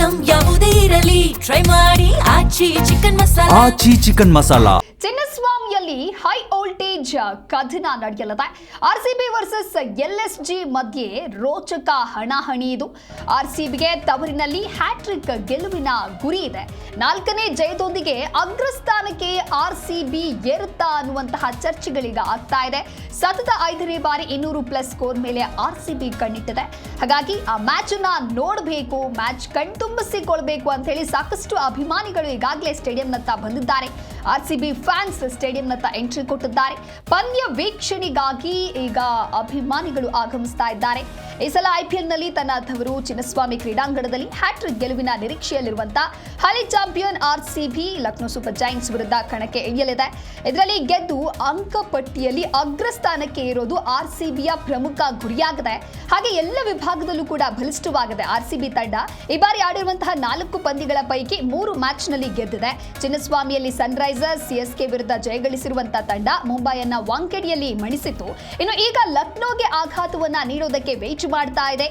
Item ಯಾವುದೇ ಇರಲಿ try ಮಾಡಿ ಆಚಿ ಚಿಕನ್ ಮಸಾಲಾ. ಚಿನ್ನಸ್ವಾಮಿಯಲ್ಲಿ ಹೈ ವೋಲ್ಟೇಜ್ ಕದನ ನಡೆಯಲಿದೆ. ಆರ್ಸಿಬಿ ವರ್ಸಸ್ LSG ಮಧ್ಯೆ ರೋಚಕ ಹಣಾಹಣಿ ಇದು. ಆರ್ಸಿಬಿಗೆ ತವರಿನಲ್ಲಿ ಹ್ಯಾಟ್ರಿಕ್ ಗೆಲುವಿನ ಗುರಿ ಇದೆ. 4ನೇ ಜಯದೊಂದಿಗೆ ಅಗ್ರಸ್ಥಾನಕ್ಕೆ ಆರ್ಸಿಬಿ ಏರುತ್ತಾ ಅನ್ನುವಂತಹ ಚರ್ಚೆಗಳೀಗ ಆಗ್ತಾ ಇದೆ. ಸತತ 5ನೇ ಬಾರಿ 200+ ಸ್ಕೋರ್ ಮೇಲೆ ಆರ್ಸಿಬಿ ಕಣ್ಣಿಟ್ಟಿದೆ. ಹಾಗಾಗಿ ಆ ಮ್ಯಾಚ್ ಅನ್ನ ನೋಡಬೇಕು, ಮ್ಯಾಚ್ ಕಣ್ತುಂಬಿಸಿಕೊಳ್ಬೇಕು ಅಂತ ಹೇಳಿ ಸಾಕಷ್ಟು ಅಭಿಮಾನಿಗಳು ಈಗಾಗಲೇ ಸ್ಟೇಡಿಯಂನತ್ತ ಬಂದಿದ್ದಾರೆ. ಆರ್ಸಿಬಿ ಫ್ಯಾನ್ಸ್ ಸ್ಟೇಡಿಯಂನತ್ತ ಎಂಟ್ರಿ ಕೊಟ್ಟಿದ್ದಾರೆ. ಪಂದ್ಯ ವೀಕ್ಷಣೆಗಾಗಿ ಈಗ ಅಭಿಮಾನಿಗಳು ಆಗಮಿಸ್ತಾ ಇದ್ದಾರೆ. ಈ ಸಲ IPLನಲ್ಲಿ ತನ್ನ ತವರು ಚಿನ್ನಸ್ವಾಮಿ ಕ್ರೀಡಾಂಗಣದಲ್ಲಿ ಹ್ಯಾಟ್ರಿಕ್ ಗೆಲುವಿನ ನಿರೀಕ್ಷೆಯಲ್ಲಿರುವಂತಹ ಹಾಲಿ champion RCB Lucknow Super Giants ವಿರುದ್ಧ ಕಣಕ್ಕೆ ಇಳಿಯಲಿದೆ. ಇದರಲ್ಲಿ ಗೆದ್ದು ಅಂಕಪಟ್ಟಿಯಲ್ಲಿ ಅಗ್ರಸ್ಥಾನಕ್ಕೆ ಇರೋದು ಆರ್ಸಿಬಿಯ ಪ್ರಮುಖ ಗುರಿಯಾಗಿದೆ. ಹಾಗೆ ಎಲ್ಲ ವಿಭಾಗದಲ್ಲೂ ಕೂಡ ಬಲಿಷ್ಠವಾಗಿದೆ ಆರ್ಸಿಬಿ ತಂಡ. ಈ ಬಾರಿ ಆಡಿರುವಂತಹ 4 ಪಂದ್ಯಗಳ ಪೈಕಿ 3 ಮ್ಯಾಚ್ನಲ್ಲಿ ಗೆದ್ದಿದೆ. ಚಿನ್ನಸ್ವಾಮಿಯಲ್ಲಿ ಸನ್ರೈಸರ್ಸ್ CSK ವಿರುದ್ಧ ಜಯಗಳಿಸಿರುವಂತಹ ತಂಡ ಮುಂಬೈಯನ್ನ ವಾಂಖೇಡೆಯಲ್ಲಿ ಮಣಿಸಿತ್ತು. ಇನ್ನು ಈಗ ಲಕ್ನೋಗೆ ಆಘಾತವನ್ನ ನೀಡೋದಕ್ಕೆ ವೇಚು ಮಾಡ್ತಾ ಇದೆ.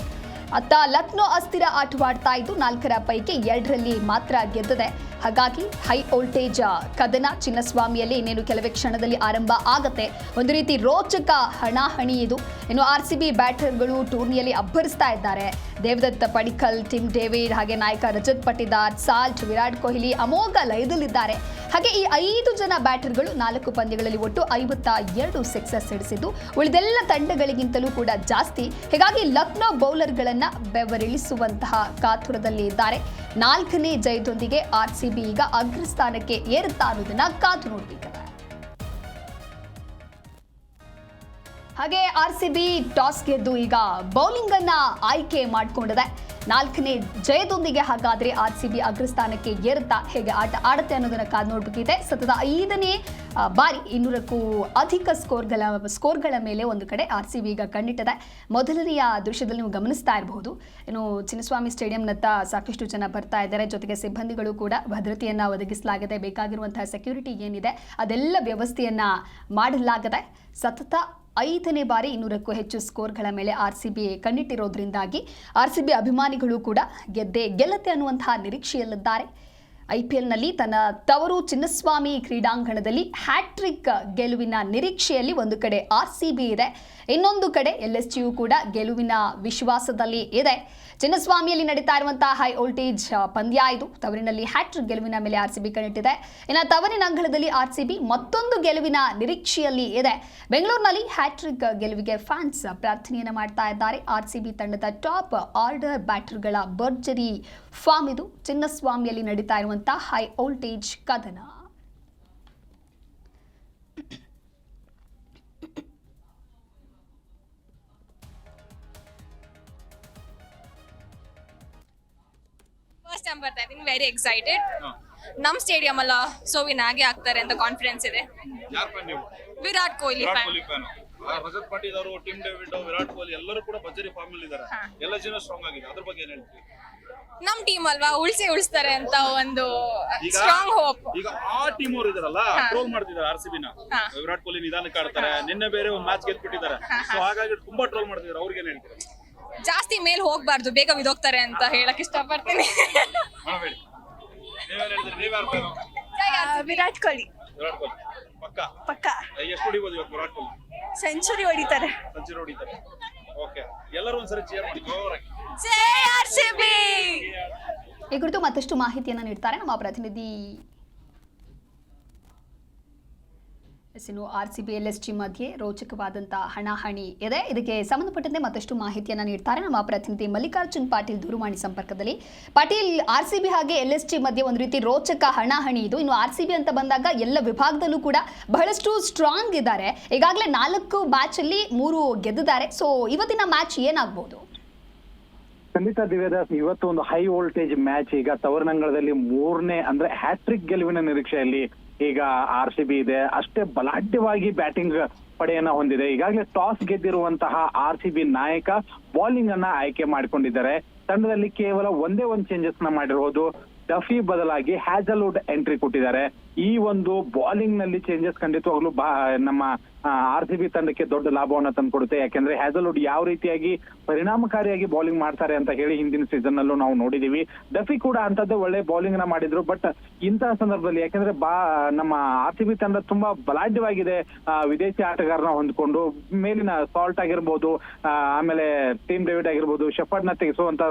ಅತ್ತ ಲಕ್ನೋ ಅಸ್ಥಿರ ಆಟವಾಡ್ತಾ ಇದ್ದು 4ರ ಪೈಕಿ 2ರಲ್ಲಿ ಮಾತ್ರ ಗೆದ್ದಿದೆ. ಹಾಗಾಗಿ ಹೈ ವೋಲ್ಟೇಜ್ ಕದನ ಚಿನ್ನಸ್ವಾಮಿಯಲ್ಲಿ ಇನ್ನೇನು ಕೆಲವೇ ಕ್ಷಣದಲ್ಲಿ ಆರಂಭ ಆಗತ್ತೆ. ಒಂದು ರೀತಿ ರೋಚಕ ಹಣಾಹಣಿ ಇದು. ಇನ್ನು ಆರ್ಸಿಬಿ ಬ್ಯಾಟರ್ಗಳು ಟೂರ್ನಿಯಲ್ಲಿ ಅಬ್ಬರಿಸ್ತಾ ಇದ್ದಾರೆ. ದೇವದತ್ತ ಪಡಿಕ್ಕಲ್, ಟಿಮ್ ಡೇವಿಡ್, ಹಾಗೆ ನಾಯಕ ರಜತ್ ಪಟಿದಾರ್, ಸಾಲ್ಟ್, ವಿರಾಟ್ ಕೊಹ್ಲಿ ಅಮೋಘ ಲಯದಲ್ಲಿದ್ದಾರೆ. ಹಾಗೆ ಈ 5 ಜನ ಬ್ಯಾಟರ್ಗಳು 4 ಪಂದ್ಯಗಳಲ್ಲಿ ಒಟ್ಟು 52 ಸಿಕ್ಸಸ್ ಸಿಡಿಸಿದ್ದು ಉಳಿದೆಲ್ಲ ತಂಡಗಳಿಗಿಂತಲೂ ಕೂಡ ಜಾಸ್ತಿ. ಹೀಗಾಗಿ ಲಕ್ನೋ ಬೌಲರ್ಗಳನ್ನ ಬೆವರಿಳಿಸುವಂತಹ ಕಾತುರದಲ್ಲಿ ಇದ್ದಾರೆ. 4ನೇ ಜಯದೊಂದಿಗೆ ಆರ್ಸಿಬಿ ಈಗ ಅಗ್ರಸ್ಥಾನಕ್ಕೆ ಏರುತ್ತಾ ಅನ್ನೋದನ್ನ ಕಾದು ನೋಡಬೇಕಿದೆ. ಹಾಗೆ ಆರ್ಸಿಬಿ ಟಾಸ್ ಗೆದ್ದು ಈಗ ಬೌಲಿಂಗ್ ಅನ್ನ ಆಯ್ಕೆ ಮಾಡಿಕೊಂಡಿದೆ. 4ನೇ ಜಯದೊಂದಿಗೆ ಹಾಗಾದ್ರೆ ಆರ್ಸಿಬಿ ಅಗ್ರಸ್ಥಾನಕ್ಕೆ ಏರುತ್ತಾ ಹೇಗೆ ಆಟ ಆಡುತ್ತೆ ಅನ್ನೋದನ್ನ ಕಾದು ನೋಡಬೇಕಿದೆ. ಸತತ 5ನೇ ಬಾರಿ 200ಕ್ಕೂ ಅಧಿಕ ಸ್ಕೋರ್ಗಳ ಮೇಲೆ ಒಂದು ಕಡೆ ಆರ್ಸಿಬಿ ಈಗ ಕಣ್ಣಿಟ್ಟಿದೆ. ಮೊದಲನೆಯ ದೃಶ್ಯದಲ್ಲಿ ನೀವು ಗಮನಿಸ್ತಾ ಇರಬಹುದು. ಇನ್ನು ಚಿನ್ನಸ್ವಾಮಿ ಸ್ಟೇಡಿಯಂನತ್ತ ಸಾಕಷ್ಟು ಜನ ಬರ್ತಾ ಇದ್ದಾರೆ. ಜೊತೆಗೆ ಸಿಬ್ಬಂದಿಗಳು ಕೂಡ ಭದ್ರತೆಯನ್ನ ಒದಗಿಸಲಾಗಿದೆ. ಬೇಕಾಗಿರುವಂತಹ ಸೆಕ್ಯೂರಿಟಿ ಏನಿದೆ ಅದೆಲ್ಲ ವ್ಯವಸ್ಥೆಯನ್ನ ಮಾಡಲಾಗಿದೆ. ಸತತ 5ನೇ ಬಾರಿ 200ಕ್ಕೂ ಹೆಚ್ಚು ಸ್ಕೋರ್ಗಳ ಮೇಲೆ ಆರ್ಸಿಬಿ ಕಣ್ಣಿಟ್ಟಿರೋದ್ರಿಂದಾಗಿ ಆರ್ಸಿಬಿ ಅಭಿಮಾನಿಗಳು ಕೂಡ ಗೆಲ್ಲತ್ತೆ ಅನ್ನುವಂತಹ ನಿರೀಕ್ಷೆಯಲ್ಲಿದ್ದಾರೆ. IPLನಲ್ಲಿ ತನ್ನ ತವರು ಚಿನ್ನಸ್ವಾಮಿ ಕ್ರೀಡಾಂಗಣದಲ್ಲಿ ಹ್ಯಾಟ್ರಿಕ್ ಗೆಲುವಿನ ನಿರೀಕ್ಷೆಯಲ್ಲಿ ಒಂದು ಕಡೆ ಆರ್ಸಿಬಿ ಇದೆ, ಇನ್ನೊಂದು ಕಡೆ LSGಯೂ ಕೂಡ ಗೆಲುವಿನ ವಿಶ್ವಾಸದಲ್ಲಿ ಇದೆ. ಚಿನ್ನಸ್ವಾಮಿಯಲ್ಲಿ ನಡೀತಾ ಇರುವಂತಹ ಹೈ ವೋಲ್ಟೇಜ್ ಪಂದ್ಯ ಇದು. ತವರಿನಲ್ಲಿ ಹ್ಯಾಟ್ರಿಕ್ ಗೆಲುವಿನ ಮೇಲೆ ಆರ್ಸಿಬಿ ಕಣ್ಣಿಟ್ಟಿದೆ. ಇನ್ನು ತವರಿನ ಅಂಗಳದಲ್ಲಿ ಆರ್ಸಿಬಿ ಮತ್ತೊಂದು ಗೆಲುವಿನ ನಿರೀಕ್ಷೆಯಲ್ಲಿ ಇದೆ. ಬೆಂಗಳೂರಿನಲ್ಲಿ ಹ್ಯಾಟ್ರಿಕ್ ಗೆಲುವಿಗೆ ಫ್ಯಾನ್ಸ್ ಪ್ರಾರ್ಥನೆಯನ್ನು ಮಾಡ್ತಾ ಇದ್ದಾರೆ. ಆರ್ಸಿಬಿ ತಂಡದ ಟಾಪ್ ಆರ್ಡರ್ ಬ್ಯಾಟರ್ಗಳ ಭರ್ಜರಿ ಫಾರ್ಮ್ ಇದು. ಚಿನ್ನಸ್ವಾಮಿಯಲ್ಲಿ ನಡೀತಾ ಇರುವಂತಹ ಹೈ ವೋಲ್ಟೇಜ್ ಕದನ. ಟೈಮ್ ಬರ್ತಾ ಇದೀನಿ. Very excited. ನಮ್ ಸ್ಟೇಡಿಯಂ ಅಲ್ಲ, ಸೊ ವಿನ್ ಆಗೇ ಆಗ್ತಾರೆ ಅಂತ ಕಾನ್ಫಿಡೆನ್ಸ್ ಇದೆ. Virat Kohli fan. Rajat Patidar, Tim David, Virat Kohli ಎಲ್ಲರೂ ಕೂಡ ಭರ್ಜರಿ ಫಾರ್ಮ್ ಅಲ್ಲಿ ಇದ್ದಾರೆ. ಎಲ್ಲ ಜನ ಸ್ಟ್ರಾಂಗ್ ಆಗಿದೆ. ಅದ್ರ ಬಗ್ಗೆ ಏನ್ ಹೇಳ್ತೀವಿ? ನಮ್ ಟೀಮ್ ಅಲ್ವಾ, ಉಳಿಸ್ತಾರೆ ಅಂತ ಒಂದು ಸ್ಟ್ರಾಂಗ್ ಹೋಪ್. ಈಗ ಆ ಟೀಮ್ ಅವರು ಇದಾರಲ್ಲ, ಟ್ರೋಲ್ ಮಾಡ್ತಿದ್ದಾರೆ RCB ನ. ವಿರಾಟ್ ಕೊಹ್ಲಿ ನಿಧಾನಕ್ಕೆ ಆಡ್ತಾರೆ, ನಿನ್ನೆ ಬೇರೆ ಒಂದು ಮ್ಯಾಚ್ ಗೆದ್ಬಿಟ್ಟಿದ್ದಾರೆ. ಸೊ ಹಾಗಾಗಿ ತುಂಬಾ ಟ್ರೋಲ್ ಮಾಡ್ತಿದ್ದಾರೆ. ಅವ್ರಿಗೆ ಏನ್ ಹೇಳ್ತೀರಾ? ಜಾಸ್ತಿ ಮೇಲ್ ಹೋಗ್ಬಾರ್ದು, ಬೇಗ ವಿದೋಗ್ತಾರೆ ಅಂತ ಹೇಳಕ್ ಇಷ್ಟಪಡ್ತೀನಿ. ವಿರಾಟ್ ಕೊಹ್ಲಿ ಪಕ್ಕ ಎಷ್ಟು ಹೊಡಿಬೋದು ಇವತ್ತು ವಿರಾಟ್ ಕೊಹ್ಲಿ? ಸೆಂಚುರಿ ಹೊಡಿತಾರೆ. ಓಕೆ, ಎಲ್ಲರೂ ಒಂದ್ಸರಿ ಚೀರ್ ಮಾಡಿ ಜೋರಾಗಿ. ಜೈ ಆರ್ಸಿಬಿ. ಈ ಕುರಿತು ಮತ್ತಷ್ಟು ಮಾಹಿತಿಯನ್ನು ನೀಡ್ತಾರೆ ನಮ್ಮ ಪ್ರತಿನಿಧಿ. ಇನ್ನು ಆರ್ಸಿಬಿ LSG ಮಧ್ಯೆ ರೋಚಕವಾದಂತಹ ಹಣಾಹಣಿ ಇದೆ. ಇದಕ್ಕೆ ಸಂಬಂಧಪಟ್ಟಂತೆ ಮತ್ತಷ್ಟು ಮಾಹಿತಿಯನ್ನು ನೀಡ್ತಾರೆ ನಮ್ಮ ಪ್ರತಿನಿಧಿ ಮಲ್ಲಿಕಾರ್ಜುನ್ ಪಾಟೀಲ್ ದೂರವಾಣಿ ಸಂಪರ್ಕದಲ್ಲಿ. ಪಾಟೀಲ್, ಆರ್ಸಿಬಿ ಹಾಗೆ LSG ಮಧ್ಯೆ ಒಂದು ರೀತಿ ರೋಚಕ ಹಣಾಹಣಿ ಇದು. ಇನ್ನು ಆರ್ಸಿಬಿ ಅಂತ ಬಂದಾಗ ಎಲ್ಲ ವಿಭಾಗದಲ್ಲೂ ಕೂಡ ಬಹಳಷ್ಟು ಸ್ಟ್ರಾಂಗ್ ಇದ್ದಾರೆ. ಈಗಾಗಲೇ 4 ಮ್ಯಾಚ್ ಅಲ್ಲಿ 3 ಗೆದ್ದಿದ್ದಾರೆ. ಸೊ ಇವತ್ತಿನ ಮ್ಯಾಚ್ ಏನಾಗಬಹುದು? ಖಂಡಿತ ದಿವ್ಯದಾಸ್, ಇವತ್ತು ಒಂದು ಹೈ ವೋಲ್ಟೇಜ್ ಮ್ಯಾಚ್. ಈಗ ತವರಿನಂಗಳದಲ್ಲಿ 3ನೇ ಅಂದ್ರೆ ಹ್ಯಾಟ್ರಿಕ್ ಗೆಲುವಿನ ನಿರೀಕ್ಷೆಯಲ್ಲಿ ಈಗ RCB ಇದೆ. ಅಷ್ಟೇ ಬಲಾಢ್ಯವಾಗಿ ಬ್ಯಾಟಿಂಗ್ ಪಡೆಯನ್ನ ಹೊಂದಿದೆ. ಈಗಾಗಲೇ ಟಾಸ್ ಗೆದ್ದಿರುವಂತಹ RCB ನಾಯಕ ಬೌಲಿಂಗ್ ಅನ್ನ ಆಯ್ಕೆ ಮಾಡಿಕೊಂಡಿದ್ದಾರೆ. ತಂಡದಲ್ಲಿ ಕೇವಲ ಒಂದೇ ಒಂದು ಚೇಂಜಸ್ ನ ಮಾಡಿರೋದು. ಡಫಿ ಬದಲಾಗಿ ಹ್ಯಾಜಲ್ವುಡ್ ಎಂಟ್ರಿ ಕೊಟ್ಟಿದ್ದಾರೆ. ಈ ಒಂದು ಬಾಲಿಂಗ್ ನಲ್ಲಿ ಚೇಂಜಸ್ ಖಂಡಿತವಾಗ್ಲೂ ನಮ್ಮ RCB ತಂಡಕ್ಕೆ ದೊಡ್ಡ ಲಾಭವನ್ನ ತಂದ್ಕೊಡುತ್ತೆ. ಯಾಕೆಂದ್ರೆ ಹ್ಯಾಸಲ್ವುಡ್ ಯಾವ ರೀತಿಯಾಗಿ ಪರಿಣಾಮಕಾರಿಯಾಗಿ ಬೌಲಿಂಗ್ ಮಾಡ್ತಾರೆ ಅಂತ ಹೇಳಿ ಹಿಂದಿನ ಸೀಸನ್ ನಲ್ಲೂ ನಾವು ನೋಡಿದೀವಿ. ಡಫಿ ಕೂಡ ಅಂತದ್ದೇ ಒಳ್ಳೆ ಬೌಲಿಂಗ್ ನ ಮಾಡಿದ್ರು. ಬಟ್ ಇಂತಹ ಸಂದರ್ಭದಲ್ಲಿ ಯಾಕೆಂದ್ರೆ ನಮ್ಮ RCB ತಂಡ ತುಂಬಾ ಬಲಾಢ್ಯವಾಗಿದೆ, ವಿದೇಶಿ ಆಟಗಾರನ ಹೊಂದ್ಕೊಂಡು ಮೇಲಿನ ಸಾಲ್ಟ್ ಆಗಿರ್ಬೋದು, ಆಮೇಲೆ ಟೀಮ್ ಡೇವಿಡ್ ಆಗಿರ್ಬೋದು, ಶೆಫರ್ಡ್ ನ ತೆಗೆಸುವಂತ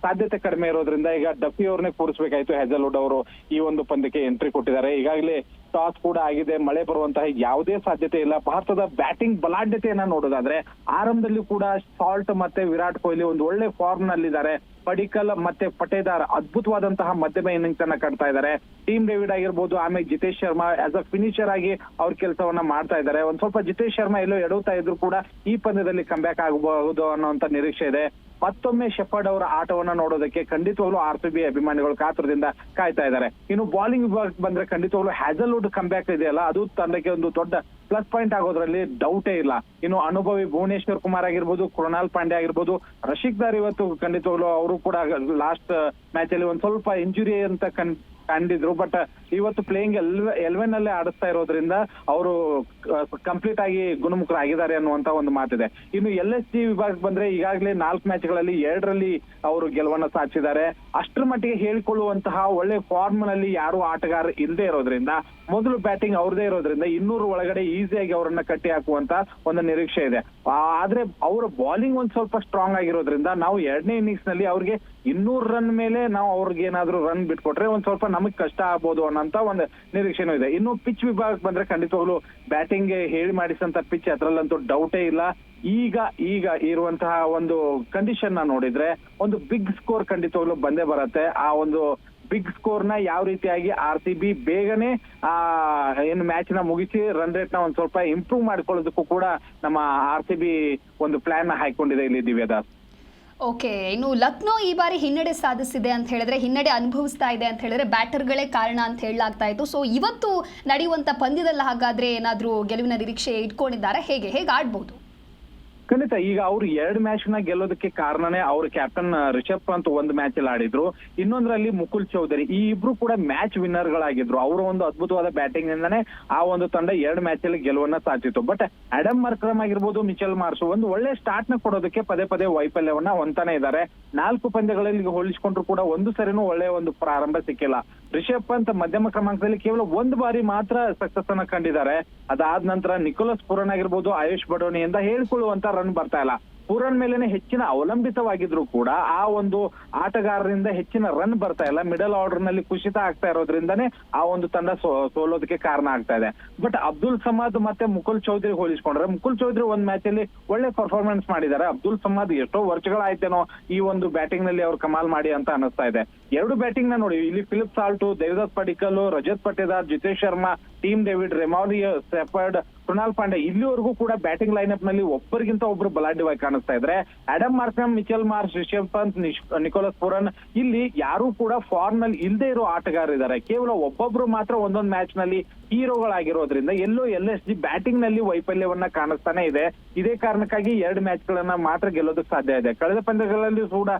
ಸಾಧ್ಯತೆ ಕಡಿಮೆ ಇರೋದ್ರಿಂದ ಈಗ ಡಫಿ ಅವ್ರನ್ನೇ ಕೂರಿಸಬೇಕಾಯ್ತು. ಹ್ಯಾಸಲ್ವುಡ್ ಅವರು ಈ ಒಂದು ಪಂದ್ಯಕ್ಕೆ ಎಂಟ್ರಿ ಕೊಟ್ಟಿದ್ದಾರೆ. ಈಗಾಗಲೇ ಟಾಸ್ ಕೂಡ ಆಗಿದೆ, ಮಳೆ ಬರುವಂತಹ ಯಾವುದೇ ಸಾಧ್ಯತೆ ಇಲ್ಲ. ಭಾರತದ ಬ್ಯಾಟಿಂಗ್ ಬಲಾಢ್ಯತೆಯನ್ನ ನೋಡೋದಾದ್ರೆ ಆರಂಭದಲ್ಲಿ ಕೂಡ ಸಾಲ್ಟ್ ಮತ್ತೆ ವಿರಾಟ್ ಕೊಹ್ಲಿ ಒಂದು ಒಳ್ಳೆ ಫಾರ್ಮ್ ನಲ್ಲಿದ್ದಾರೆ. ಪಡಿಕಲ್ ಮತ್ತೆ ಪಟೇದಾರ್ ಅದ್ಭುತವಾದಂತಹ ಮಧ್ಯಮ ಇನ್ನಿಂಗ್ಸ್ ಅನ್ನ ಕಟ್ತಾ ಇದ್ದಾರೆ. ಟೀಮ್ ಡೇವಿಡ್ ಆಗಿರ್ಬೋದು, ಆಮೇಲೆ Jitesh Sharma as a finisher ಆಗಿ ಅವ್ರ ಕೆಲಸವನ್ನ ಮಾಡ್ತಾ ಇದ್ದಾರೆ. ಒಂದ್ ಸ್ವಲ್ಪ ಜಿತೇಶ್ ಶರ್ಮಾ ಎಲ್ಲೋ ಎಡುತ್ತಾ ಇದ್ರು ಕೂಡ ಈ ಪಂದ್ಯದಲ್ಲಿ ಕಮ್ಬ್ಯಾಕ್ ಆಗಬಹುದು ಅನ್ನೋಂತ ನಿರೀಕ್ಷೆ ಇದೆ. ಮತ್ತೊಮ್ಮೆ ಶೆಫರ್ಡ್ ಅವರ ಆಟವನ್ನ ನೋಡೋದಕ್ಕೆ ಖಂಡಿತವಾಗ್ಲೂ RCB ಅಭಿಮಾನಿಗಳು ಕಾತುರದಿಂದ ಕಾಯ್ತಾ ಇದ್ದಾರೆ. ಇನ್ನು ಬಾಲಿಂಗ್ ವಿಭಾಗಕ್ಕೆ ಬಂದ್ರೆ ಖಂಡಿತವಾಗ್ಲೂ ಹ್ಯಾಸಲ್ವುಡ್ ಕಮ್ಬ್ಯಾಕ್ ಇದೆಯಲ್ಲ, ಅದು ತಂಡಕ್ಕೆ ಒಂದು ದೊಡ್ಡ ಪ್ಲಸ್ ಪಾಯಿಂಟ್ ಆಗೋದ್ರಲ್ಲಿ ಡೌಟೇ ಇಲ್ಲ. ಇನ್ನು ಅನುಭವಿ ಭುವನೇಶ್ವರ್ ಕುಮಾರ್ ಆಗಿರ್ಬೋದು, ಕೃಣಾಲ್ ಪಾಂಡ್ಯ ಆಗಿರ್ಬೋದು, ರಶೀಕ್ ದಾರ್ ಇವತ್ತು ಖಂಡಿತವಾಗ್ಲೂ ಅವರು ಕೂಡ ಲಾಸ್ಟ್ ಮ್ಯಾಚ್ ಅಲ್ಲಿ ಒಂದ್ ಸ್ವಲ್ಪ ಇಂಜುರಿ ಅಂತ ಕಂಡಿದ್ರು. ಬಟ್ ಇವತ್ತು ಪ್ಲೇಯಿಂಗ್ 11 ಅಲ್ಲೇ ಆಡಿಸ್ತಾ ಇರೋದ್ರಿಂದ ಅವರು ಕಂಪ್ಲೀಟ್ ಆಗಿ ಗುಣಮುಖರಾಗಿದ್ದಾರೆ ಅನ್ನುವಂತ ಒಂದು ಮಾತಿದೆ. ಇನ್ನು LSG ವಿಭಾಗಕ್ಕೆ ಬಂದ್ರೆ ಈಗಾಗಲೇ 4 ಮ್ಯಾಚ್ಗಳಲ್ಲಿ 2ರಲ್ಲಿ ಅವರು ಗೆಲುವನ್ನ ಸಾಧಿಸಿದ್ದಾರೆ. ಅಷ್ಟರ ಮಟ್ಟಿಗೆ ಹೇಳಿಕೊಳ್ಳುವಂತಹ ಒಳ್ಳೆ ಫಾರ್ಮ್ ನಲ್ಲಿ ಯಾರು ಆಟಗಾರ ಇಲ್ಲದೆ ಇರೋದ್ರಿಂದ, ಮೊದಲು ಬ್ಯಾಟಿಂಗ್ ಅವ್ರದೇ ಇರೋದ್ರಿಂದ 200 ಒಳಗಡೆ ಈಸಿಯಾಗಿ ಅವರನ್ನ ಕಟ್ಟಿ ಹಾಕುವಂತ ಒಂದು ನಿರೀಕ್ಷೆ ಇದೆ. ಆದ್ರೆ ಅವರ ಬಾಲಿಂಗ್ ಒಂದ್ ಸ್ವಲ್ಪ ಸ್ಟ್ರಾಂಗ್ ಆಗಿರೋದ್ರಿಂದ ನಾವು 2ನೇ ಇನ್ನಿಂಗ್ಸ್ ನಲ್ಲಿ ಅವ್ರಿಗೆ 200 ರನ್ ಮೇಲೆ ನಾವು ಅವ್ರಿಗೆ ಏನಾದ್ರು ರನ್ ಬಿಟ್ಕೊಟ್ರೆ ಒಂದ್ ಸ್ವಲ್ಪ ನಮಗ್ ಕಷ್ಟ ಆಗ್ಬೋದು ಅನ್ನೋಂತ ಒಂದು ನಿರೀಕ್ಷೆನೂ ಇದೆ. ಇನ್ನು ಪಿಚ್ ವಿಭಾಗಕ್ಕೆ ಬಂದ್ರೆ ಖಂಡಿತವಾಗ್ಲು ಬ್ಯಾಟಿಂಗ್ ಹೇಳಿ ಮಾಡಿಸಂತ ಪಿಚ್ ಅದ್ರಲ್ಲಂತೂ ಡೌಟೇ ಇಲ್ಲ. ಈಗ ಇರುವಂತಹ ಒಂದು ಕಂಡೀಷನ್ ನ ನೋಡಿದ್ರೆ ಒಂದು ಬಿಗ್ ಸ್ಕೋರ್ ಖಂಡಿತವಾಗ್ಲು ಬಂದೇ ಬರುತ್ತೆ. ಆ ಒಂದು ಬಿಗ್ ಸ್ಕೋರ್ ನ ಯಾವ ರೀತಿಯಾಗಿ RCB ಬೇಗನೆ ಏನು ಮ್ಯಾಚ್ ನ ಮುಗಿಸಿ ರನ್ ರೇಟ್ ನ ಒಂದ್ ಸ್ವಲ್ಪ ಇಂಪ್ರೂವ್ ಮಾಡ್ಕೊಳ್ಳೋದಕ್ಕೂ ಕೂಡ ನಮ್ಮ RCB ಒಂದು ಪ್ಲಾನ್ ನ ಹಾಕೊಂಡಿದೆ ಇಲ್ಲಿ ದಿವ್ಯದಾಸ್. ಓಕೆ, ಇನ್ನು ಲಕ್ನೋ ಈ ಬಾರಿ ಹಿನ್ನಡೆ ಸಾಧಿಸಿದೆ ಅಂತ ಹೇಳಿದ್ರೆ, ಹಿನ್ನಡೆ ಅನುಭವಿಸ್ತಾ ಇದೆ ಅಂತ ಹೇಳಿದ್ರೆ ಬ್ಯಾಟರ್ಗಳೇ ಕಾರಣ ಅಂತ ಹೇಳಲಾಗ್ತಾ ಇತ್ತು. ಸೊ ಇವತ್ತು ನಡೆಯುವಂತ ಪಂದ್ಯದಲ್ಲಿ ಹಾಗಾದ್ರೆ ಏನಾದ್ರೂ ಗೆಲುವಿನ ನಿರೀಕ್ಷೆ ಇಟ್ಕೊಂಡಿದ್ದಾರೆ? ಹೇಗೆ ಆಡ್ಬೋದು? ಖಂಡಿತ ಈಗ ಅವ್ರು 2 ಮ್ಯಾಚ್ ನ ಗೆಲ್ಲೋದಕ್ಕೆ ಕಾರಣನೇ ಅವ್ರ ಕ್ಯಾಪ್ಟನ್ ರಿಷಬ್ ಪಂತ್ ಒಂದು ಮ್ಯಾಚ್ ಅಲ್ಲಿ ಆಡಿದ್ರು, ಇನ್ನೊಂದ್ರಲ್ಲಿ ಮುಕುಲ್ ಚೌಧರಿ. ಈ ಇಬ್ರು ಕೂಡ ಮ್ಯಾಚ್ ವಿನ್ನರ್ ಗಳಾಗಿದ್ರು. ಅವರ ಒಂದು ಅದ್ಭುತವಾದ ಬ್ಯಾಟಿಂಗ್ ನಿಂದಾನೆ ಆ ಒಂದು ತಂಡ 2 ಮ್ಯಾಚ್ ಅಲ್ಲಿ ಗೆಲುವನ್ನ ಸಾಧಿಸಿತ್ತು. ಬಟ್ ಅಡಮ್ ಮರ್ಕ್ರಮ್ ಆಗಿರ್ಬೋದು, ಮಿಚೆಲ್ ಮಾರ್ಷ್ ಒಂದು ಒಳ್ಳೆ ಸ್ಟಾರ್ಟ್ ನ ಕೊಡೋದಕ್ಕೆ ಪದೇ ವೈಫಲ್ಯವನ್ನ ಹೊಂತಾನೆ ಇದ್ದಾರೆ. 4 ಪಂದ್ಯಗಳಲ್ಲಿ ಹೋಲಿಸಿಕೊಂಡ್ರು ಕೂಡ ಒಂದು ಸರಿನೂ ಒಳ್ಳೆ ಒಂದು ಪ್ರಾರಂಭ ಸಿಕ್ಕಿಲ್ಲ. ರಿಷಬ್ ಪಂತ್ ಮಧ್ಯಮ ಕ್ರಮಾಂಕದಲ್ಲಿ ಕೇವಲ 1 ಬಾರಿ ಮಾತ್ರ ಸಕ್ಸಸ್ ಅನ್ನ ಕಂಡಿದ್ದಾರೆ. ಅದಾದ ನಂತರ ನಿಕೋಲಸ್ ಪುರನ್ ಆಗಿರ್ಬೋದು, ಆಯುಷ್ ಬಡೋನಿಯಿಂದ ಹೇಳ್ಕೊಳ್ಳುವಂತ ರನ್ ಬರ್ತಾ ಇಲ್ಲ. ಪೂರನ್ ಮೇಲೆನೆ ಹೆಚ್ಚಿನ ಅವಲಂಬಿತವಾಗಿದ್ರು ಕೂಡ ಆ ಒಂದು ಆಟಗಾರರಿಂದ ಹೆಚ್ಚಿನ ರನ್ ಬರ್ತಾ ಇಲ್ಲ. ಮಿಡಲ್ ಆರ್ಡರ್ ನಲ್ಲಿ ಕುಸಿತ ಆಗ್ತಾ ಇರೋದ್ರಿಂದಾನೇ ಆ ಒಂದು ತಂಡ ಸೋಲೋದಕ್ಕೆ ಕಾರಣ ಆಗ್ತಾ ಇದೆ. ಬಟ್ ಅಬ್ದುಲ್ ಸಮದ್ ಮತ್ತೆ ಮುಕುಲ್ ಚೌಧರಿ ಹೋಲಿಸ್ಕೊಂಡ್ರೆ, ಮುಕುಲ್ ಚೌಧರಿ ಒಂದ್ ಮ್ಯಾಚ್ ಅಲ್ಲಿ ಒಳ್ಳೆ ಪರ್ಫಾರ್ಮೆನ್ಸ್ ಮಾಡಿದ್ದಾರೆ. ಅಬ್ದುಲ್ ಸಮದ್ ಎಷ್ಟೋ ವರ್ಷಗಳಾಯ್ತೇನೋ ಈ ಒಂದು ಬ್ಯಾಟಿಂಗ್ ನಲ್ಲಿ ಅವ್ರು ಕಮಾಲ್ ಮಾಡಿ ಅಂತ ಅನಿಸ್ತಾ ಇದೆ. 2 ಬ್ಯಾಟಿಂಗ್ ನ ನೋಡಿ, ಇಲ್ಲಿ Philip Salt, Devdutt Padikkal, Rajat Patidar, Jitesh Sharma, Tim David, Romario, Shepherd, Krunal Pandya ಇಲ್ಲಿವರೆಗೂ ಕೂಡ ಬ್ಯಾಟಿಂಗ್ ಲೈನ್ಅಪ್ ನಲ್ಲಿ ಒಬ್ಬರಿಗಿಂತ ಒಬ್ರು ಬಲಾಢ್ಯವಾಗಿ ಕಾಣಿಸ್ತಾ ಇದ್ರೆ. Aiden Markram, Mitchell Marsh, Rishabh Pant, Nicholas Pooran ಇಲ್ಲಿ ಯಾರು ಕೂಡ ಫಾರ್ಮ್ ನಲ್ಲಿ ಇಲ್ಲದೆ ಇರೋ ಆಟಗಾರರಿದ್ದಾರೆ. ಕೇವಲ ಒಬ್ಬೊಬ್ರು ಮಾತ್ರ ಒಂದೊಂದು ಮ್ಯಾಚ್ ನಲ್ಲಿ ಹೀರೋಗಳಾಗಿರೋದ್ರಿಂದ ಎಲ್ಲೋ LSG ಬ್ಯಾಟಿಂಗ್ ನಲ್ಲಿ ವೈಫಲ್ಯವನ್ನ ಕಾಣಿಸ್ತಾನೆ ಇದೆ. ಇದೇ ಕಾರಣಕ್ಕಾಗಿ 2 ಮ್ಯಾಚ್ ಗಳನ್ನ ಮಾತ್ರ ಗೆಲ್ಲೋದಕ್ಕೆ ಸಾಧ್ಯ ಇದೆ. ಕಳೆದ ಪಂದ್ಯಗಳಲ್ಲಿ ಕೂಡ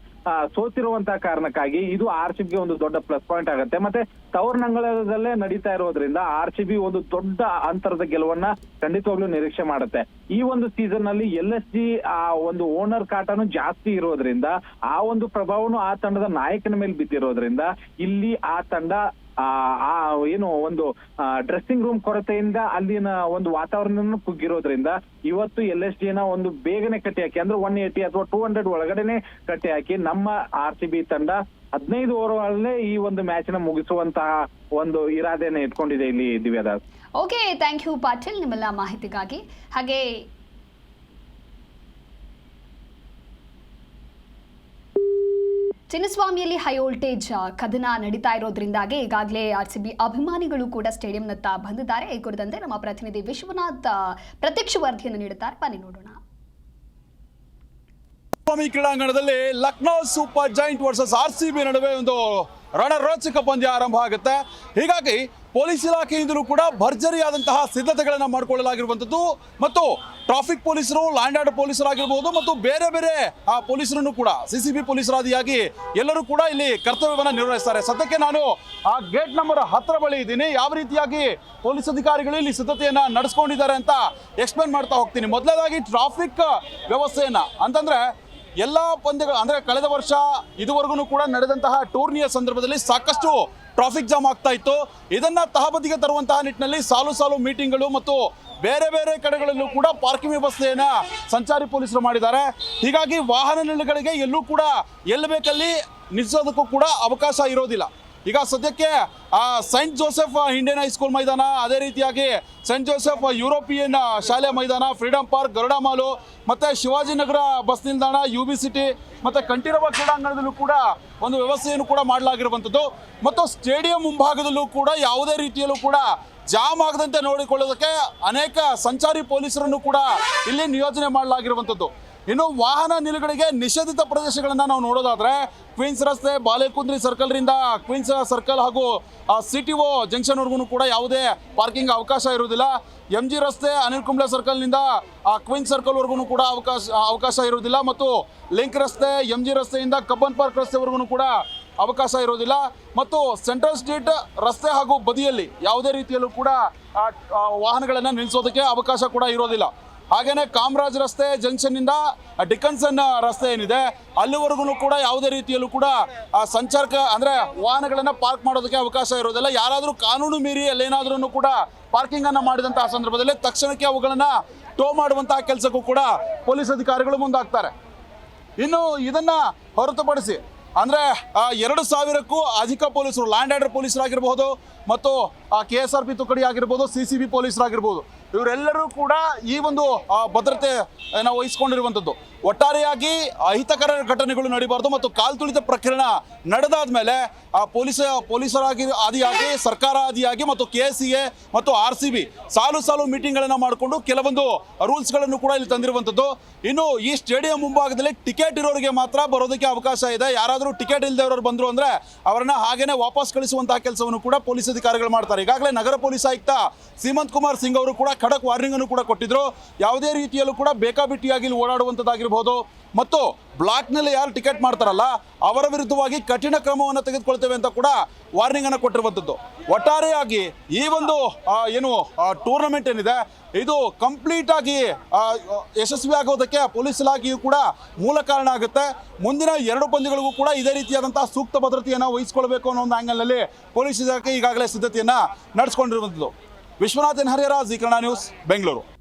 ಸೋತಿರುವಂತಹ ಕಾರಣಕ್ಕಾಗಿ ಇದು RCB ಗೆ ಒಂದು ದೊಡ್ಡ ಪ್ಲಸ್ ಪಾಯಿಂಟ್ ಆಗುತ್ತೆ. ಮತ್ತೆ ತವರ್ನಂಗಳದಲ್ಲೇ ನಡೀತಾ ಇರೋದ್ರಿಂದ RCB ಒಂದು ದೊಡ್ಡ ಅಂತರದ ಗೆಲುವನ್ನ ಖಂಡಿತವಾಗ್ಲೂ ನಿರೀಕ್ಷೆ ಮಾಡುತ್ತೆ. ಈ ಒಂದು ಸೀಸನ್ ನಲ್ಲಿ LSG ಆ ಒಂದು ಓನರ್ ಕಾಟನು ಜಾಸ್ತಿ ಇರೋದ್ರಿಂದ ಆ ಒಂದು ಪ್ರಭಾವನು ಆ ತಂಡದ ನಾಯಕನ ಮೇಲೆ ಬಿದ್ದಿರೋದ್ರಿಂದ ಇಲ್ಲಿ ಆ ತಂಡ ಏನು ಒಂದು ಡ್ರೆಸ್ಸಿಂಗ್ ರೂಮ್ ಕೊರತೆಯಿಂದ ಅಲ್ಲಿನ ಒಂದು ವಾತಾವರಣ ಕುಗ್ಗಿರೋದ್ರಿಂದ ಇವತ್ತು LSG ನ ಒಂದು ಬೇಗನೆ ಕಟ್ಟಿ ಹಾಕಿ, ಅಂದ್ರೆ 180 ಅಥವಾ 200 ಒಳಗಡೆನೆ ಕಟ್ಟಿ ಹಾಕಿ ನಮ್ಮ RCB ತಂಡ 15 ಓವರ್ಗಳಲ್ಲೇ ಈ ಒಂದು ಮ್ಯಾಚ್ ನ ಮುಗಿಸುವಂತಹ ಒಂದು ಇರಾದೆಯನ್ನು ಇಟ್ಕೊಂಡಿದೆ ಇಲ್ಲಿ ದಿವ್ಯದಾಸ್. ಓಕೆ, ಥ್ಯಾಂಕ್ ಯು ಪಾಟೀಲ್ ನಿಮ್ಮೆಲ್ಲ ಮಾಹಿತಿಗಾಗಿ. ಹಾಗೆ ಚಿನ್ನಸ್ವಾಮಿಯಲ್ಲಿ ಹೈ ವೋಲ್ಟೇಜ್ ಕದನ ನಡೀತಾ ಇರೋದ್ರಿಂದಾಗಿ ಈಗಾಗಲೇ RCB ಅಭಿಮಾನಿಗಳು ಕೂಡ ಸ್ಟೇಡಿಯಂನತ್ತ ಬಂದಿದ್ದಾರೆ. ಈ ಕುರಿತಂತೆ ನಮ್ಮ ಪ್ರತಿನಿಧಿ ವಿಶ್ವನಾಥ್ ಪ್ರತ್ಯಕ್ಷ ವರದಿಯನ್ನು ನೀಡುತ್ತಾರೆ, ಬನ್ನಿ ನೋಡೋಣ. ಕ್ರೀಡಾಂಗಣದಲ್ಲಿ Lucknow super giant versus RCB ನಡುವೆ ಒಂದು ರಣರೋಚಕ ಪಂದ್ಯ ಆರಂಭ ಆಗುತ್ತೆ. ಹೀಗಾಗಿ ಪೊಲೀಸ್ ಇಲಾಖೆಯಿಂದಲೂ ಕೂಡ ಭರ್ಜರಿಯಾದಂತಹ ಸಿದ್ಧತೆಗಳನ್ನು ಮಾಡಿಕೊಳ್ಳಲಾಗಿರುವಂಥದ್ದು ಮತ್ತು ಟ್ರಾಫಿಕ್ ಪೊಲೀಸರು, ಲ್ಯಾಂಡ್ ಆರ್ಡರ್ ಪೊಲೀಸರಾಗಿರ್ಬೋದು ಮತ್ತು ಬೇರೆ ಬೇರೆ ಪೊಲೀಸರನ್ನು ಕೂಡ CCB ಪೊಲೀಸರಾದಿಯಾಗಿ ಎಲ್ಲರೂ ಕೂಡ ಇಲ್ಲಿ ಕರ್ತವ್ಯವನ್ನು ನಿರ್ವಹಿಸ್ತಾರೆ. ಸದ್ಯಕ್ಕೆ ನಾನು ಆ ಗೇಟ್ ನಂಬರ್ 10 ಬಳಿ ಇದ್ದೀನಿ. ಯಾವ ರೀತಿಯಾಗಿ ಪೊಲೀಸ್ ಅಧಿಕಾರಿಗಳು ಇಲ್ಲಿ ಸಿದ್ಧತೆಯನ್ನ ನಡೆಸ್ಕೊಂಡಿದ್ದಾರೆ ಅಂತ ಎಕ್ಸ್ಪ್ಲೇನ್ ಮಾಡ್ತಾ ಹೋಗ್ತೀನಿ. ಮೊದಲನೇದಾಗಿ ಟ್ರಾಫಿಕ್ ವ್ಯವಸ್ಥೆಯನ್ನ ಅಂತಂದ್ರೆ ಎಲ್ಲ ಪಂದ್ಯಗಳು ಅಂದ್ರೆ ಕಳೆದ ವರ್ಷ ಇದುವರೆಗೂ ಕೂಡ ನಡೆದಂತಹ ಟೂರ್ನಿಯ ಸಂದರ್ಭದಲ್ಲಿ ಸಾಕಷ್ಟು ಟ್ರಾಫಿಕ್ ಜಾಮ್ ಆಗ್ತಾ ಇತ್ತು. ಇದನ್ನ ತಹಬದಿಗೆ ತರುವಂತಹ ನಿಟ್ಟಿನಲ್ಲಿ ಸಾಲು ಮೀಟಿಂಗ್ಗಳು ಮತ್ತು ಬೇರೆ ಬೇರೆ ಕಡೆಗಳಲ್ಲೂ ಕೂಡ ಪಾರ್ಕಿಂಗ್ ವ್ಯವಸ್ಥೆಯನ್ನ ಸಂಚಾರಿ ಪೊಲೀಸರು ಮಾಡಿದ್ದಾರೆ. ಹೀಗಾಗಿ ವಾಹನ ನಿಲುಗಡೆಗೆ ಎಲ್ಲೂ ಕೂಡ ಎಲ್ಲಿ ಬೇಕಲ್ಲಿ ನಿಲ್ಲಿಸೋದಕ್ಕೂ ಕೂಡ ಅವಕಾಶ ಇರೋದಿಲ್ಲ. ಈಗ ಸದ್ಯಕ್ಕೆ ಸೈಂಟ್ ಜೋಸೆಫ್ ಇಂಡಿಯನ್ ಹೈಸ್ಕೂಲ್ ಮೈದಾನ, ಅದೇ ರೀತಿಯಾಗಿ ಸೈಂಟ್ ಜೋಸೆಫ್ ಯುರೋಪಿಯನ್ ಶಾಲೆ ಮೈದಾನ, ಫ್ರೀಡಂ ಪಾರ್ಕ್, ಗರುಡ ಮಾಲು ಮತ್ತು ಶಿವಾಜಿನಗರ ಬಸ್ ನಿಲ್ದಾಣ, UB ಸಿಟಿ ಮತ್ತು ಕಂಠೀರವ ಕ್ರೀಡಾಂಗಣದಲ್ಲೂ ಕೂಡ ಒಂದು ವ್ಯವಸ್ಥೆಯನ್ನು ಕೂಡ ಮಾಡಲಾಗಿರುವಂಥದ್ದು ಮತ್ತು ಸ್ಟೇಡಿಯಂ ಮುಂಭಾಗದಲ್ಲೂ ಕೂಡ ಯಾವುದೇ ರೀತಿಯಲ್ಲೂ ಕೂಡ ಜಾಮ್ ಆಗದಂತೆ ನೋಡಿಕೊಳ್ಳೋದಕ್ಕೆ ಅನೇಕ ಸಂಚಾರಿ ಪೊಲೀಸರನ್ನು ಕೂಡ ಇಲ್ಲಿ ನಿಯೋಜನೆ ಮಾಡಲಾಗಿರುವಂಥದ್ದು. ಇನ್ನು ವಾಹನ ನಿಲುಗಡೆಗೆ ನಿಷೇಧಿತ ಪ್ರದೇಶಗಳನ್ನು ನಾವು ನೋಡೋದಾದ್ರೆ ಕ್ವೀನ್ಸ್ ರಸ್ತೆ, ಬಾಲೆಕುಂದ್ರಿ ಸರ್ಕಲ್ರಿಂದ ಕ್ವೀನ್ಸ್ ಸರ್ಕಲ್ ಹಾಗೂ CTO ಜಂಕ್ಷನ್ವರೆಗೂ ಕೂಡ ಯಾವುದೇ ಪಾರ್ಕಿಂಗ್ ಅವಕಾಶ ಇರುವುದಿಲ್ಲ. MG ರಸ್ತೆ, ಅನಿಲ್ ಕುಂಬ್ಳೆ ಸರ್ಕಲ್ನಿಂದ ಕ್ವೀನ್ಸ್ ಸರ್ಕಲ್ವರೆಗೂ ಕೂಡ ಅವಕಾಶ ಇರುವುದಿಲ್ಲ ಮತ್ತು ಲಿಂಕ್ ರಸ್ತೆ, MG ರಸ್ತೆಯಿಂದ ಕಬ್ಬನ್ ಪಾರ್ಕ್ ರಸ್ತೆವರೆಗೂ ಕೂಡ ಅವಕಾಶ ಇರೋದಿಲ್ಲ ಮತ್ತು ಸೆಂಟ್ರಲ್ ಸ್ಟ್ರೀಟ್ ರಸ್ತೆ ಹಾಗೂ ಬದಿಯಲ್ಲಿ ಯಾವುದೇ ರೀತಿಯಲ್ಲೂ ಕೂಡ ವಾಹನಗಳನ್ನು ನಿಲ್ಲಿಸೋದಕ್ಕೆ ಅವಕಾಶ ಕೂಡ ಇರೋದಿಲ್ಲ. ಹಾಗೇನೆ ಕಾಮರಾಜ್ ರಸ್ತೆ ಜಂಕ್ಷನ್ನಿಂದ ಡಿಕನ್ಸನ್ ರಸ್ತೆ ಏನಿದೆ ಅಲ್ಲಿವರೆಗೂ ಕೂಡ ಯಾವುದೇ ರೀತಿಯಲ್ಲೂ ಕೂಡ ಸಂಚಾರಕ ಅಂದರೆ ವಾಹನಗಳನ್ನು ಪಾರ್ಕ್ ಮಾಡೋದಕ್ಕೆ ಅವಕಾಶ ಇರೋದಿಲ್ಲ. ಯಾರಾದರೂ ಕಾನೂನು ಮೀರಿ ಅಲ್ಲೇನಾದ್ರೂ ಕೂಡ ಪಾರ್ಕಿಂಗನ್ನು ಮಾಡಿದಂತಹ ಸಂದರ್ಭದಲ್ಲಿ ತಕ್ಷಣಕ್ಕೆ ಅವುಗಳನ್ನು ಟೋ ಮಾಡುವಂತಹ ಕೆಲಸಕ್ಕೂ ಕೂಡ ಪೊಲೀಸ್ ಅಧಿಕಾರಿಗಳು ಮುಂದಾಗ್ತಾರೆ. ಇನ್ನು ಇದನ್ನು ಹೊರತುಪಡಿಸಿ ಅಂದರೆ 2,000ಕ್ಕೂ ಅಧಿಕ ಪೊಲೀಸರು, ಲ್ಯಾಂಡ್ ಆರ್ಡರ್ ಪೊಲೀಸರಾಗಿರ್ಬೋದು ಮತ್ತು KSRP ತುಕಡಿ ಆಗಿರ್ಬೋದು, CCB ಪೊಲೀಸರಾಗಿರ್ಬೋದು, ಇವರೆಲ್ಲರೂ ಕೂಡ ಈ ಒಂದು ಭದ್ರತೆಯನ್ನು ವಹಿಸ್ಕೊಂಡಿರುವಂಥದ್ದು. ಒಟ್ಟಾರೆಯಾಗಿ ಅಹಿತಕರ ಘಟನೆಗಳು ನಡೀಬಾರ್ದು ಮತ್ತು ಕಾಲ್ ತುಳಿತ ಪ್ರಕರಣ ನಡೆದಾದ ಮೇಲೆ ಪೊಲೀಸರಾಗಿ ಆದಿಯಾಗಿ, ಸರ್ಕಾರ ಆದಿಯಾಗಿ ಮತ್ತು KSCA ಮತ್ತು RCB ಸಾಲು ಮೀಟಿಂಗ್ಗಳನ್ನು ಮಾಡಿಕೊಂಡು ಕೆಲವೊಂದು ರೂಲ್ಸ್ಗಳನ್ನು ಕೂಡ ಇಲ್ಲಿ ತಂದಿರುವಂಥದ್ದು. ಇನ್ನು ಈ ಸ್ಟೇಡಿಯಂ ಮುಂಭಾಗದಲ್ಲಿ ಟಿಕೆಟ್ ಇರೋರಿಗೆ ಮಾತ್ರ ಬರೋದಕ್ಕೆ ಅವಕಾಶ ಇದೆ. ಯಾರಾದರೂ ಟಿಕೆಟ್ ಇಲ್ಲದವರು ಬಂದರು ಅಂದರೆ ಅವರನ್ನು ಹಾಗೇನೆ ವಾಪಸ್ ಕಳಿಸುವಂತಹ ಕೆಲಸವನ್ನು ಕೂಡ ಪೊಲೀಸ್ ಅಧಿಕಾರಿಗಳು ಮಾಡ್ತಾರೆ. ಈಗಾಗಲೇ ನಗರ ಪೊಲೀಸ್ ಆಯುಕ್ತ ಸೀಮಂತ್ ಕುಮಾರ್ ಸಿಂಗ್ ಅವರು ಕೂಡ ಖಡಕ್ ವಾರ್ನಿಂಗ್ ಅನ್ನು ಕೂಡ ಕೊಟ್ಟಿದ್ರು. ಯಾವುದೇ ರೀತಿಯಲ್ಲೂ ಕೂಡ ಬೇಕಾಬಿಟ್ಟಿಯಾಗಿ ಇಲ್ಲಿ ಓಡಾಡುವಂಥದ್ದಾಗಿರ್ಬೋದು ಮತ್ತು ಬ್ಲಾಕ್ನಲ್ಲಿ ಯಾರು ಟಿಕೆಟ್ ಮಾಡ್ತಾರಲ್ಲ ಅವರ ವಿರುದ್ಧವಾಗಿ ಕಠಿಣ ಕ್ರಮವನ್ನು ತೆಗೆದುಕೊಳ್ತೇವೆ ಅಂತ ಕೂಡ ವಾರ್ನಿಂಗ್ ಅನ್ನು ಕೊಟ್ಟಿರುವಂಥದ್ದು. ಒಟ್ಟಾರೆಯಾಗಿ ಈ ಒಂದು ಟೂರ್ನಮೆಂಟ್ ಏನಿದೆ ಇದು ಕಂಪ್ಲೀಟ್ ಆಗಿ ಯಶಸ್ವಿ ಆಗೋದಕ್ಕೆ ಪೊಲೀಸ್ ಇಲಾಖೆಯು ಕೂಡ ಮೂಲ ಕಾರಣ ಆಗುತ್ತೆ. ಮುಂದಿನ 2 ಪಂದ್ಯಗಳಿಗೂ ಕೂಡ ಇದೇ ರೀತಿಯಾದಂತಹ ಸೂಕ್ತ ಭದ್ರತೆಯನ್ನು ವಹಿಸಿಕೊಳ್ಬೇಕು ಅನ್ನೋ ಒಂದು ಆಂಗಲ್ನಲ್ಲಿ ಪೊಲೀಸ್ ಇಲಾಖೆ ಈಗಾಗಲೇ ಸಿದ್ಧತೆಯನ್ನು ನಡೆಸ್ಕೊಂಡಿರುವಂಥದ್ದು. ವಿಶ್ವನಾಥನ್ ಹರಿಹರ, ಜೀ ಕನ್ನಡ ನ್ಯೂಸ್, ಬೆಂಗಳೂರು.